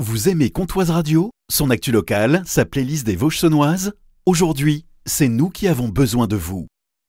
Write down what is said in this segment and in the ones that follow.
Vous aimez Comptoise Radio, son actu locale, sa playlist des Vosges saunoises? Aujourd'hui, c'est nous qui avons besoin de vous.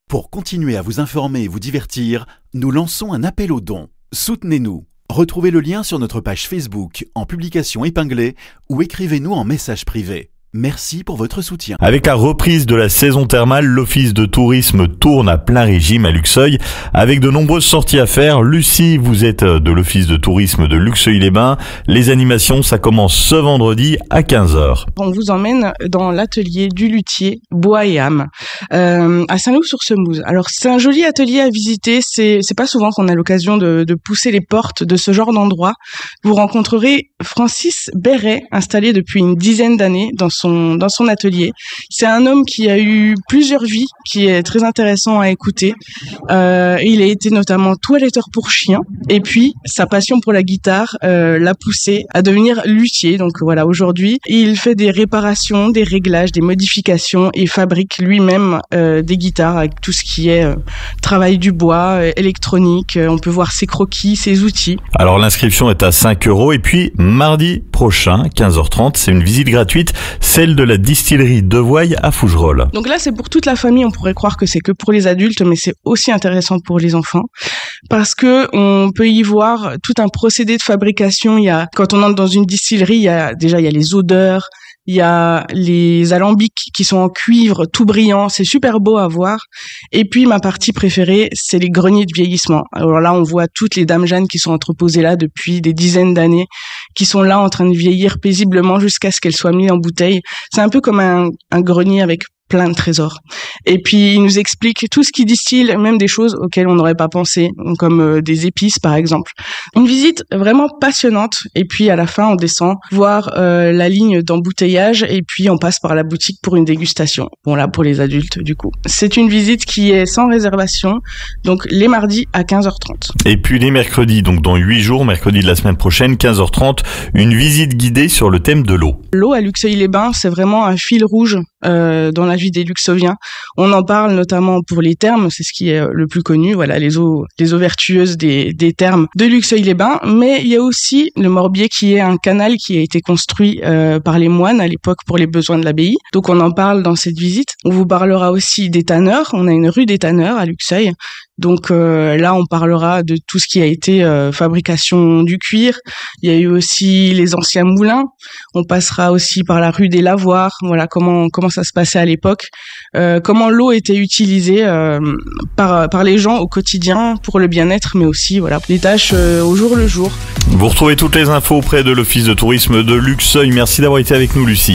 Pour continuer à vous informer et vous divertir, nous lançons un appel aux dons. Soutenez-nous. Retrouvez le lien sur notre page Facebook en publication épinglée ou écrivez-nous en message privé. Merci pour votre soutien. Avec la reprise de la saison thermale, l'office de tourisme tourne à plein régime à Luxeuil avec de nombreuses sorties à faire. Lucie, vous êtes de l'office de tourisme de Luxeuil-les-Bains. Les animations, ça commence ce vendredi à 15h. On vous emmène dans l'atelier du luthier Bois et Âme à Saint-Loup-sur-Semouse. Alors c'est un joli atelier à visiter. C'est pas souvent qu'on a l'occasion de pousser les portes de ce genre d'endroit. Vous rencontrerez Francis Béret, installé depuis une dizaine d'années dans son atelier. C'est un homme qui a eu plusieurs vies, qui est très intéressant à écouter. Il a été notamment toiletteur pour chiens, et puis sa passion pour la guitare l'a poussé à devenir luthier. Donc voilà, aujourd'hui, il fait des réparations, des réglages, des modifications et fabrique lui-même des guitares avec tout ce qui est travail du bois, électronique. On peut voir ses croquis, ses outils. Alors l'inscription est à 5 € et puis mardi prochain, 15h30, c'est une visite gratuite, celle de la distillerie Devoye à Fougerolles. Donc là, c'est pour toute la famille. On pourrait croire que c'est que pour les adultes, mais c'est aussi intéressant pour les enfants parce que on peut y voir tout un procédé de fabrication. Quand on entre dans une distillerie, il y a les odeurs. Il y a les alambics qui sont en cuivre tout brillant, c'est super beau à voir. Et puis ma partie préférée, c'est les greniers de vieillissement. Alors là, on voit toutes les dames Jeanne qui sont entreposées là depuis des dizaines d'années, qui sont là en train de vieillir paisiblement jusqu'à ce qu'elles soient mises en bouteille. C'est un peu comme un grenier avec plein de trésors. Et puis, il nous explique tout ce qu'il distille, même des choses auxquelles on n'aurait pas pensé, comme des épices, par exemple. Une visite vraiment passionnante. Et puis, à la fin, on descend voir la ligne d'embouteillage et puis on passe par la boutique pour une dégustation. Bon, là, pour les adultes, du coup. C'est une visite qui est sans réservation, donc les mardis à 15h30. Et puis les mercredis, donc dans 8 jours, mercredi de la semaine prochaine, 15h30, une visite guidée sur le thème de l'eau. L'eau à Luxeuil-les-Bains, c'est vraiment un fil rouge dans la vie des Luxeuviens. On en parle notamment pour les thermes, c'est ce qui est le plus connu, voilà, les eaux vertueuses des thermes de Luxeuil-les-Bains, mais il y a aussi le Morbier qui est un canal qui a été construit par les moines à l'époque pour les besoins de l'abbaye. Donc on en parle dans cette visite. On vous parlera aussi des tanneurs, on a une rue des tanneurs à Luxeuil. Donc là, on parlera de tout ce qui a été fabrication du cuir. Il y a eu aussi les anciens moulins. On passera aussi par la rue des lavoirs. Voilà comment ça se passait à l'époque, comment l'eau était utilisée par les gens au quotidien pour le bien-être, mais aussi voilà les tâches au jour le jour. Vous retrouvez toutes les infos auprès de l'office de tourisme de Luxeuil. Merci d'avoir été avec nous, Lucie.